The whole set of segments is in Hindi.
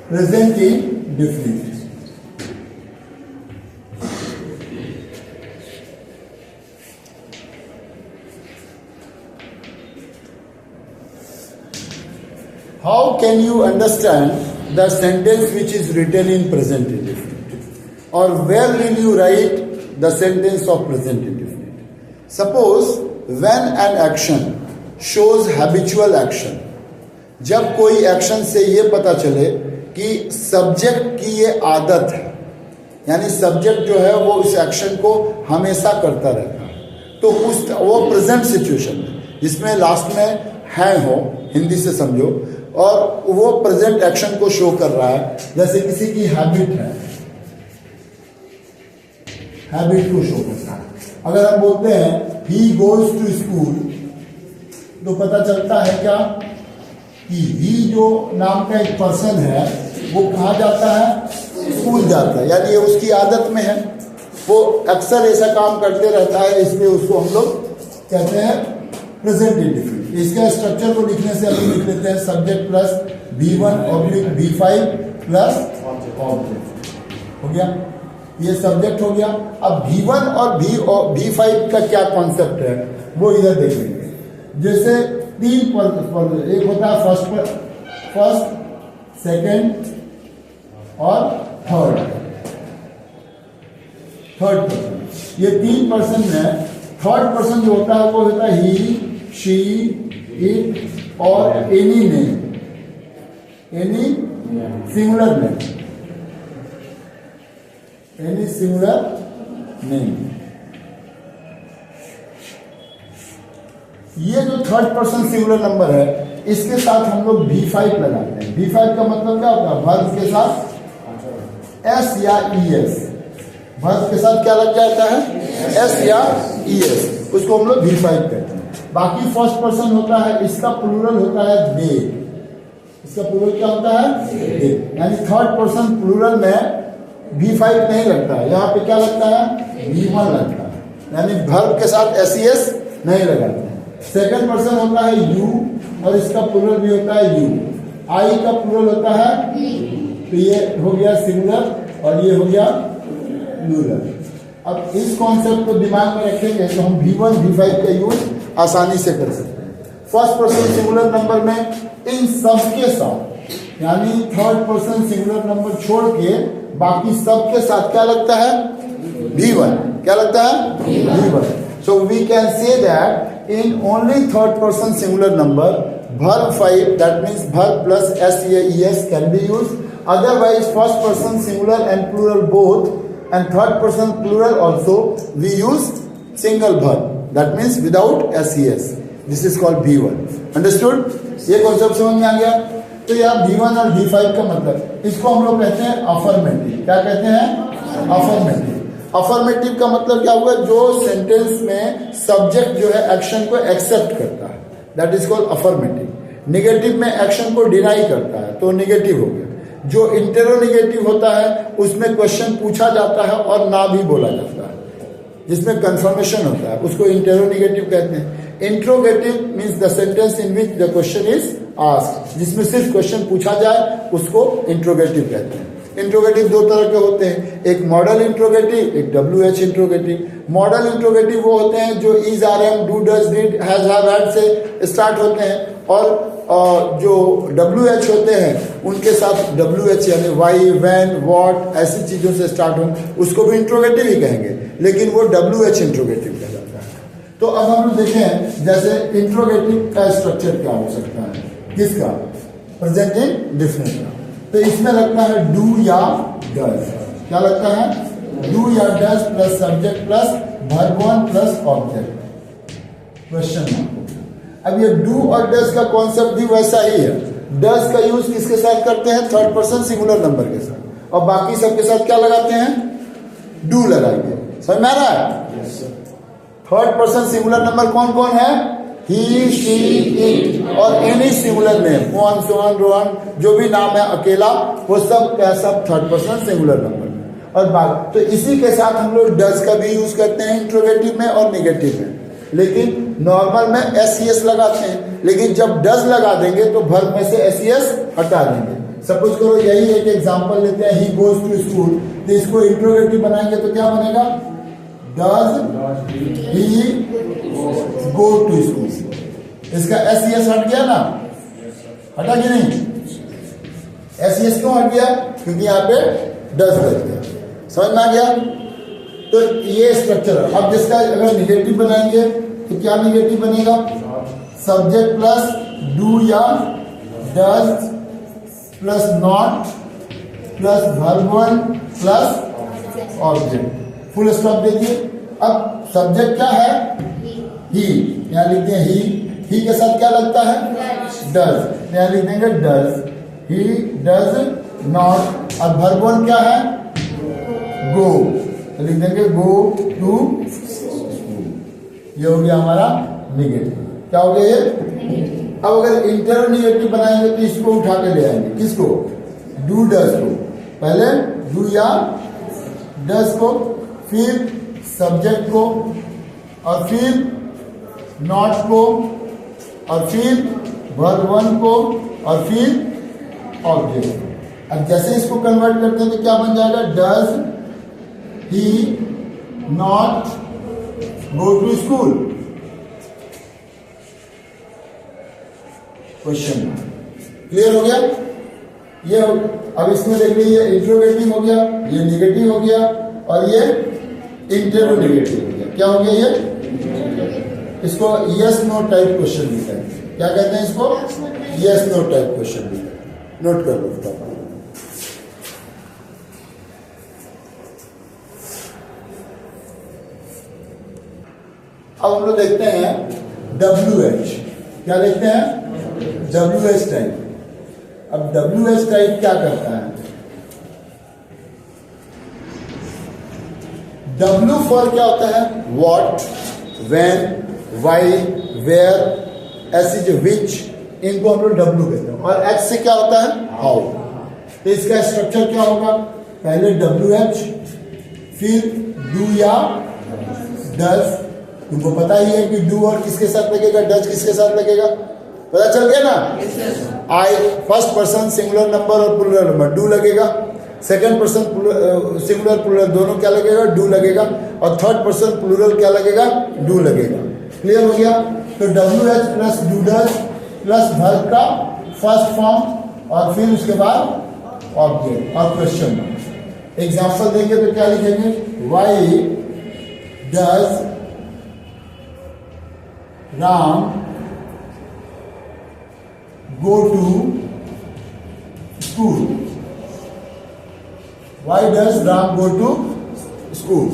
present indefinite. How can you understand the sentence which is written in present indefinite? Or where will you write the sentence of present indefinite? Suppose when an action shows habitual action, जब कोई एक्शन से ये पता चले कि सब्जेक्ट की ये आदत है, यानी सब्जेक्ट जो है वो इस एक्शन को हमेशा करता रहता है, तो उस वो प्रेजेंट सिचुएशन में जिसमें लास्ट में है हो, हिंदी से समझो, और वो प्रेजेंट एक्शन को शो कर रहा है, जैसे किसी की हैबिट है, हैबिट को शो करता है। अगर हम बोलते हैं ही गोज टू स्कूल, तो पता चलता है क्या कि ही जो नाम का एक पर्सन है वो कहाँ जाता है, स्कूल जाता है, यानी ये उसकी आदत में है, वो अक्सर ऐसा काम करते रहता है, इसलिए उसको हम लोग कहते हैं प्रेजेंट इंडेफिनिट। इसका स्ट्रक्चर को लिखने से हम लिख लेते हैं subject plus V1 oblique V5 plus object, हो गया, ये सब्जेक्ट हो गया। अब V1 और V5 का क्या कॉन्सेप्ट है वो इधर देखेंगे। जैसे तीन पर एक होता है फर्स्ट, सेकंड और थर्ड पर्सन। ये तीन पर्सन में थर्ड पर्सन जो होता है वो होता है ही, शी, इट और any name, any singular name, any singular name. ये जो थर्ड पर्सन सिंगुलर नंबर है इसके साथ हम लोग V5 लगाते हैं। V5 का मतलब क्या होता है, वर्ब के साथ S या ES, वर्ब के साथ क्या लग जाता है, S या ES, उसको हम लोग V5 कहते हैं। बाकी फर्स्ट पर्सन होता है, इसका प्लूरल होता है दे, इसका प्लूरल क्या होता है, दे, यानी थर्ड पर्सन प्लूरल में V5 नहीं लगता है, यहाँ पे क्या लगता है, V1 लगता है, यानी वर्ब के साथ SES नहीं लगाते हैं। सेकंड पर्सन होता है यू और इसका प्लूरल भी होता है यू, आई का प्लूरल होता है, तो ये हो गया सिंगुलर और ये हो गया प्लूरल। अब इस कॉन्सेप्ट को दिमाग में रखेंगे तो हम V1 V5 का यूज आसानी से कर सकते हैं। फर्स्ट पर्सन सिंगुलर नंबर में इन सब के साथ, यानी थर्ड पर्सन सिंगुलर नंबर छोड़ के बाकी सब के साथ क्या लगता है, V1, क्या लगता है, V1। So we can say that in only third person singular number, verb 5, that means verb plus SES can be used. Otherwise, first person singular and plural both, and third person plural also, we use single verb. That means without SES. This is called V1. Understood? ये कॉन्सेप्ट समझ में आ गया। तो यहाँ V1 और V5 का मतलब, इसको हम लोग कहते हैं अफर्मेटिव। क्या कहते हैं, अफर्मेटिव। अफर्मेटिव का मतलब क्या हुआ, जो सेंटेंस में सब्जेक्ट जो है एक्शन को एक्सेप्ट करता है, that is called affirmative. Negative में एक्शन को डिनाई करता है तो निगेटिव हो गया। जो इंटेरोनिगेटिव होता है उसमें क्वेश्चन पूछा जाता है और ना भी बोला जाता है, जिसमें कंफर्मेशन होता है, उसको इंटेरोनिगेटिव कहते हैं। Interrogative means the sentence in which the question is asked, जिसमें सिर्फ क्वेश्चन पूछा जाए उसको इंट्रोगेटिव कहते हैं। इंट्रोगेटिव दो तरह के होते हैं, एक मॉडल इंट्रोगेटिव, एक WH इंट्रोगेटिव। मॉडल इंट्रोगेटिव वो होते हैं जो is, are, am, do, does, did, has, have, had से स्टार्ट होते हैं, और जो WH होते हैं उनके साथ WH यानी वाई, व्हेन, व्हाट ऐसी चीजों से स्टार्ट हो, उसको भी इंट्रोगेटिव ही कहेंगे, लेकिन वो WH इंट्रोगेटिव कहलाता है। तो अब हम लोग देखें जैसे इंट्रोगेटिव का स्ट्रक्चर क्या हो सकता है, किसका, प्रेजेंट इंडेफिनिट का। तो इसमें लगता है डू या डज, क्या लगता है, डू या does plus subject plus verb 1 plus object, question mark. अब ये डू और डज का कॉन्सेप्ट भी वैसा ही है। डज का यूज किसके साथ करते हैं, थर्ड पर्सन सिंगुलर नंबर के साथ, और बाकी सबके साथ क्या लगाते हैं, डू लगाएंगे। समझ में आ रहा है। थर्ड पर्सन सिंगुलर नंबर कौन कौन है, ही, शी, इट और any singular name, Mohan, Sohan, Rohan, जो भी नाम है अकेला, वो सब क्या, सब थर्ड पर्सन सिंगुलर नंबर। और बात तो इसी के साथ हम लोग डज का भी यूज करते हैं इंट्रोगेटिव में और निगेटिव में। लेकिन नॉर्मल में एस लगाते हैं, लेकिन जब डज लगा देंगे तो वर्ब में से एस हटा देंगे। सपोज करो यही एक एग्जांपल लेते हैं, ही गोज टू स्कूल, तो इसको इंट्रोगेटिव बनाएंगे तो क्या बनेगा, does he go to school. इसका एस हट गया ना, हटा कि नहीं, एस क्यों हट गया, क्योंकि यहाँ पे डज लग गया। समझ में आ गया। तो ये स्ट्रक्चर है। अब जिसका अगर निगेटिव बनाएंगे तो क्या निगेटिव बनेगा, सब्जेक्ट प्लस डू या does plus not plus verb one plus object, full stop देखिए। अब सब्जेक्ट क्या है, ही, यहाँ लिखते हैं ही के साथ क्या लगता है, डज, यहाँ लिख देंगे डज, ही डज नॉट। और वर्ब वन क्या है, गो, तो लिख देंगे गो टू स्कूल। ये हो गया हमारा निगेटिव। क्या हो गया ये। अब अगर इंटरनेगेटिव बनाएंगे तो इसको उठा के ले आएंगे, किसको, डू डज को, पहले डू या डज को, फिर सब्जेक्ट को, और फिर नॉट को, और फिर वर्ब वन को, और फिर ऑब्जेक्ट। अब जैसे इसको कन्वर्ट करते हैं तो क्या बन जाएगा, does he not go to school, question. Clear हो गया ये। अब इसमें देख लीजिए, इंट्रोगेटिव हो गया, ये निगेटिव हो गया, और ये इंटरोगेटिव हो गया। क्या हो गया ये, इसको यस नो टाइप क्वेश्चन भी कहते हैं। क्या कहते हैं इसको, यस नो टाइप क्वेश्चन भी कहते हैं। नोट कर लो। अब हम लोग देखते हैं WH, क्या देखते हैं, WH टाइप। अब WH टाइप क्या करता है, W फॉर क्या होता है, व्हाट, व्हेन, व्हाई, वेयर, ऐसी जो विच, इनको हम लोग W कहते हैं। और H से क्या होता है, हाउ। तो इसका स्ट्रक्चर क्या होगा, पहले WH, फिर डू या डज। तुमको पता ही है कि डू और किसके साथ लगेगा, डज किसके साथ लगेगा, पता चल गया ना। आई फर्स्ट पर्सन सिंगुलर नंबर और प्लूरल नंबर, डू लगेगा। सेकंड पर्सन सिंगुलर प्लूरल दोनों क्या लगेगा, डू लगेगा। और थर्ड पर्सन प्लूरल क्या लगेगा, डू लगेगा। क्लियर हो गया। तो WH plus do does plus verb का फर्स्ट फॉर्म, और फिर उसके बाद ऑब्जेक्ट और क्वेश्चन। एग्जाम्पल देंगे तो क्या लिखेंगे, why does Ram go to school, why does Ram go to school।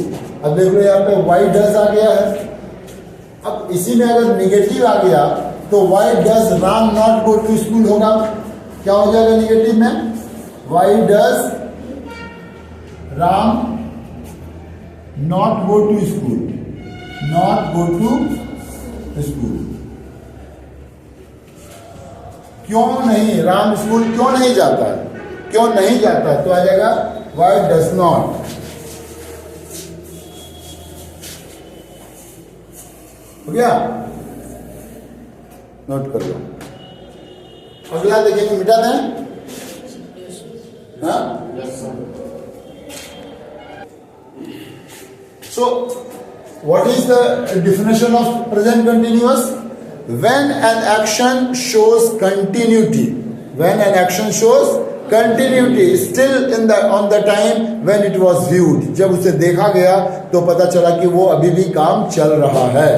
अब देख लो यहाँ पे why does आ गया है। अब इसी में अगर निगेटिव आ गया तो why does Ram not go to school होगा, क्या हो जाएगा निगेटिव में, why does Ram not go to school, not go to school। क्यों नहीं, राम स्कूल क्यों नहीं जाता है, क्यों नहीं जाता है, तो आ जाएगा वाई डज नॉट। हो गया, नोट कर लो। अगला देखेंगे, मिटा दें, हाँ। So what is the definition of present continuous, when an action shows continuity, when an action shows continuity still in the on the time when it was viewed, जब उसे देखा गया तो पता चला कि वो अभी भी काम चल रहा है,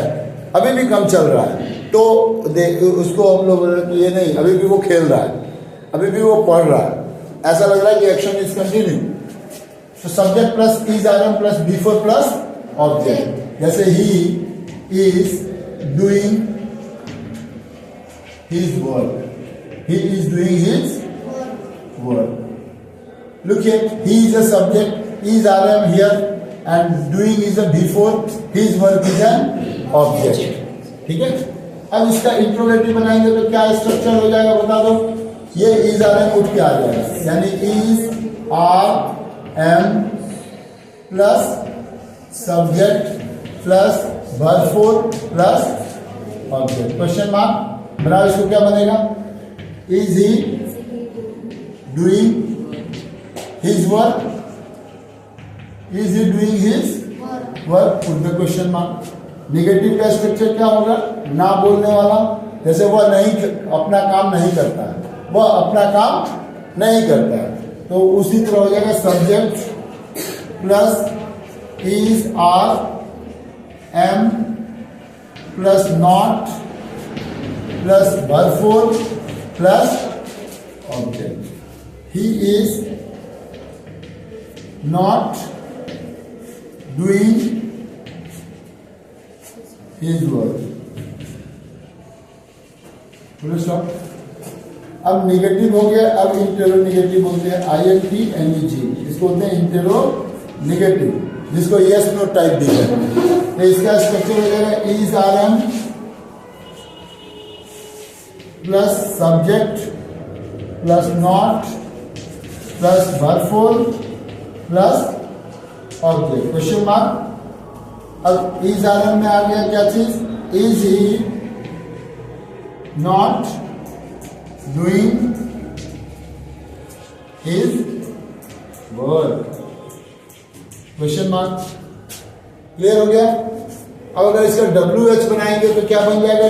अभी भी काम चल रहा है। तो उसको हम लोग ये नहीं, अभी भी वो खेल रहा है, अभी भी वो पढ़ रहा है, ऐसा लग रहा है कि एक्शन इज कंटिन्यू। तो subject plus is are plus before plus object. जैसे he is doing his work, he is doing his work। Look here, he is a subject, is RM here, and doing is a before, his work is an object। ठीक है। अब इसका इंट्रोगेटिव बनाएंगे तो क्या स्ट्रक्चर हो जाएगा बता दो, ये is RM उठ के आ जाएगा, यानी is RM plus subject plus भरपूर प्लस ऑब्जेक्ट। क्वेश्चन मार्क बनाओ, इसको क्या बनेगा? Is he doing his work? Is he doing his work? Put the question mark. Negative का स्ट्रक्चर क्या होगा? ना बोलने वाला, जैसे वह नहीं अपना काम नहीं करता है, वह अपना काम नहीं करता है, तो उसी तरह हो जाएगा subject plus is are am plus not plus भरपूर plus object. He is not doing his work. अब निगेटिव हो गया, अब इंटेरो निगेटिव बोलते हैं, INT NEG, इसको बोलते हैं इंटेरो निगेटिव, जिसको यस नो टाइप भी है। तो इसका स्ट्रक्चर हो जाएगा is are am plus subject plus not plus भरपूर प्लस ऑब्जेक्ट। Question mark. अब इज आर एम में आ गया क्या चीज? Is he not doing his work? Question mark. Clear हो गया? अब अगर इसका WH बनाएंगे तो क्या बन जाएगा?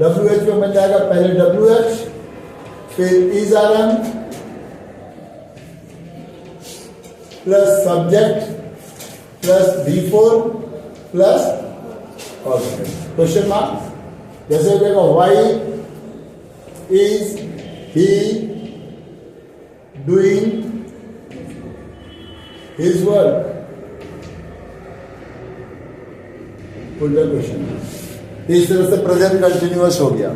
WH में बन जाएगा पहले WH, फिर is are am plus subject plus V4 plus object. Question mark. जैसे हो जाएगा why is he doing his work? Question. इस तरह से प्रेजेंट कंटिन्यूअस हो गया।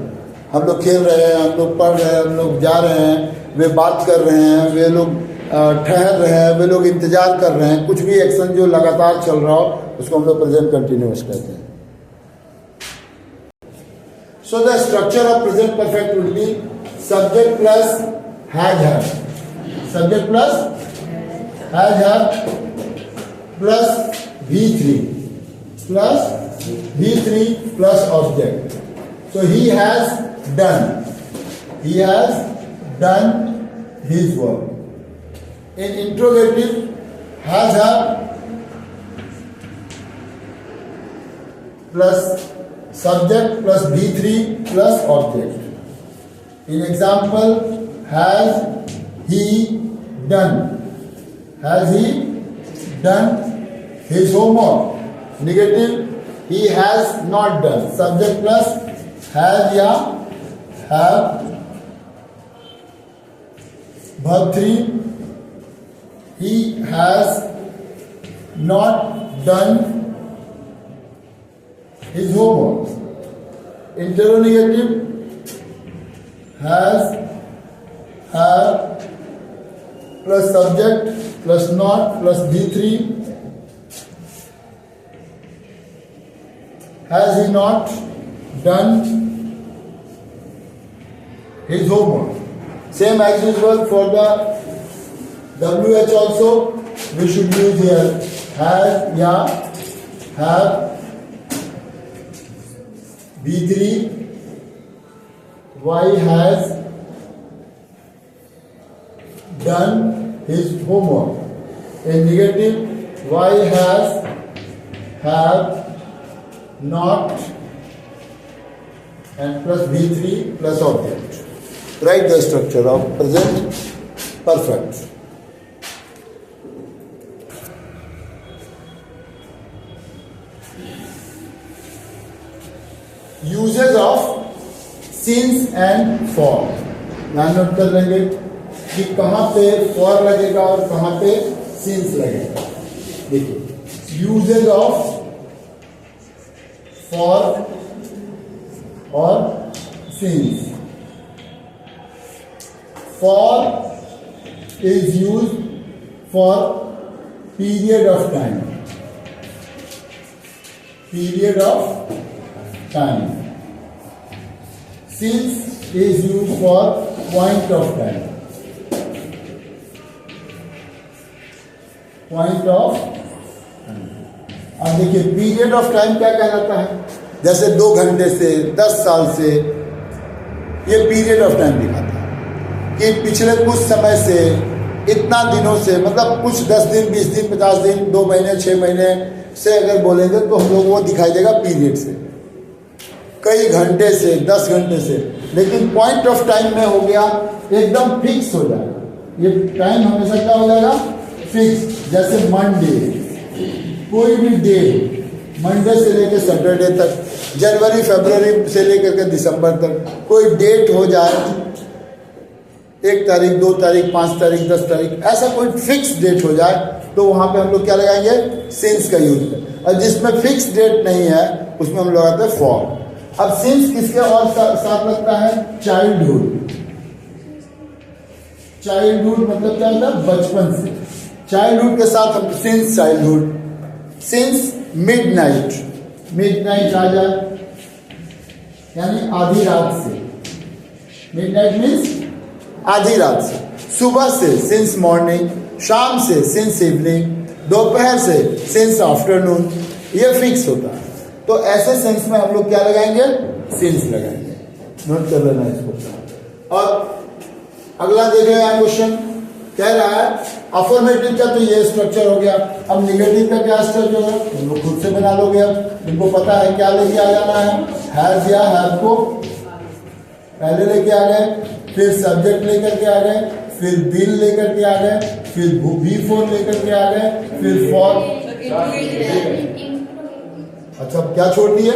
हम लोग खेल रहे हैं, हम लोग पढ़ रहे हैं, हम लोग जा रहे हैं, वे बात कर रहे हैं, वे लोग ठहर रहे हैं, वे लोग इंतजार कर रहे हैं। कुछ भी एक्शन जो लगातार चल रहा हो उसको हम लोग प्रेजेंट कंटिन्यूअस कहते हैं। So the structure of present perfect would be subject plus has. Subject plus has plus V3 plus object. So he has done. He has done his work. In interrogative, has plus subject plus V3 plus object. In example, has he done? Has he done his homework? Negative, he has not done. Subject plus has या have. Verb 3, he has not done his homework. Interrogative, has, have plus subject plus not plus V3. Has he not done his homework? Same as usual for the WH also. We should use here has, yeah, have, V3, Y has done his homework. In negative, Y has, have, not, and plus V3 plus object. Write the structure of present perfect. Uses of since and for. ध्यान नोट कर लेंगे कि कहाँ पे for लगेगा और कहाँ पे since लगेगा। देखिए uses of for और since. For is used for period of time. Period of time. Since is used for point of time. Point of time. अब देखिए पीरियड ऑफ टाइम क्या कहलाता है, जैसे 2 घंटे से 10 साल से, ये पीरियड ऑफ टाइम दिखाता है कि पिछले कुछ समय से, इतना दिनों से, मतलब कुछ 10 दिन 20 दिन 50 दिन 2 महीने 6 महीने से अगर बोलेंगे तो हम लोग वो दिखाई देगा पीरियड से, कई घंटे से, 10 घंटे से। लेकिन पॉइंट ऑफ टाइम में हो गया एकदम फिक्स हो जाएगा, ये टाइम हमेशा क्या हो जाएगा, फिक्स। जैसे मंडे, कोई भी डे, मंडे से लेकर सैटरडे तक, जनवरी फरवरी से लेकर के दिसंबर तक, कोई डेट हो जाए, 1 तारीख 2 तारीख 5 तारीख 10 तारीख, ऐसा कोई फिक्स डेट हो जाए तो वहां पे हम लोग क्या लगाएंगे, सिंस का यूज करें। और जिसमें फिक्स डेट नहीं है उसमें हम लोग लगाते हैं फॉर। अब सिंस किसके और साथ लगता है, चाइल्डहुड। चाइल्डहुड मतलब क्या होता है, बचपन से। चाइल्डहुड के साथ हम since childhood, since midnight, midnight आ जाए यानी आधी रात से, मिडनाइट मीन्स आधी रात से। सुबह से सिंस मॉर्निंग, शाम से सिंस इवनिंग, दोपहर से सिंस आफ्टरनून, ये फिक्स होता है। तो ऐसे सेंस में हम लोग क्या लगाएंगे, सिंस लगाएंगे। नोट कर लेना इसको। और अगला देखिए यहाँ क्वेश्चन कह रहा है अफर्मेटिव का तो ये स्ट्रक्चर हो गया, अब निगेटिव का क्या स्ट्रक्चर होगा, तुम लोग खुद से बना लोगे। अब तुमको पता है क्या लेके आ जाना है, हैज या हैव को पहले लेके आ गए, फिर सब्जेक्ट लेकर के आ गए, फिर बिल लेकर के आ गए, फिर V4 लेकर के आ गए, फिर फॉर। अच्छा क्या छोड़ दिए,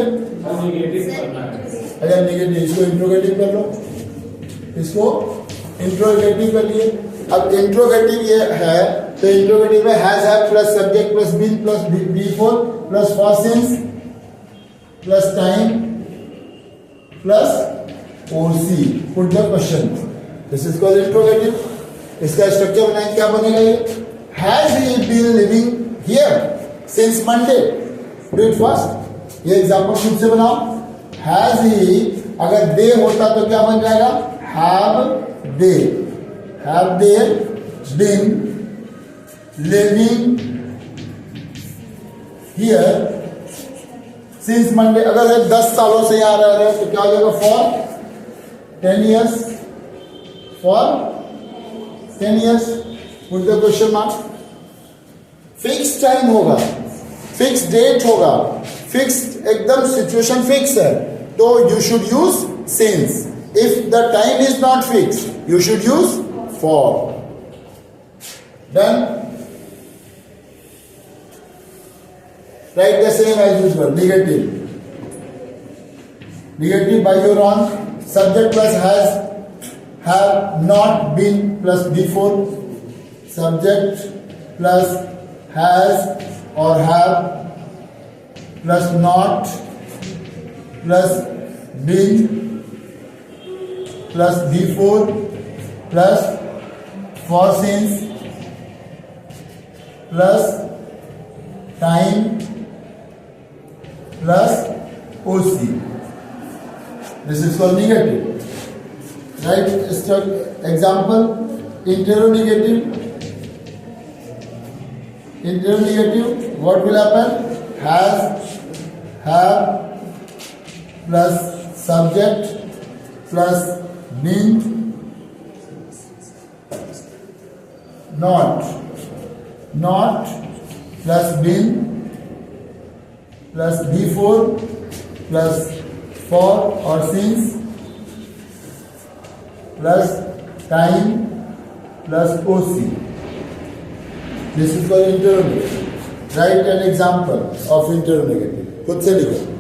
अरे निगेटिव, इसको इंट्रोगेटिव कर लो, इसको इंट्रोगेटिव कर लिए। अब इंट्रोगेटिव ये है तो इंट्रोगेटिव में has have plus subject plus been plus V4 plus for since plus time plus OC, put the question, this is called interrogative. इसका स्ट्रक्चर बनाएंगे, क्या बनेगा ये, has he been living here since Monday. Do it first, ये एग्जांपल खुद से बनाओ। हैज ही अगर दे होता तो क्या बन जाएगा, have they, have they been living here since Monday. अगर ये 10 सालों से यहां रह रहे हैं तो क्या हो जाएगा, for 10 years, for 10 years, put the question mark. Fix time होगा, फिक्स डेट होगा, फिक्स एकदम सिचुएशन फिक्स है तो you should use since. If the time is not fix you should use for. Done. Write the same as usual. Negative. Negative by your own. Subject plus has, have not been plus before. Subject plus has or have plus not plus been plus before plus for since plus time plus OC. This is called negative. Right? Example, interrogative. Interrogative, what will happen? Has, have plus subject plus been, not plus been plus before plus for or since plus time plus OC. This is called interrogative. Write an example of interrogative. खुद से लिखो.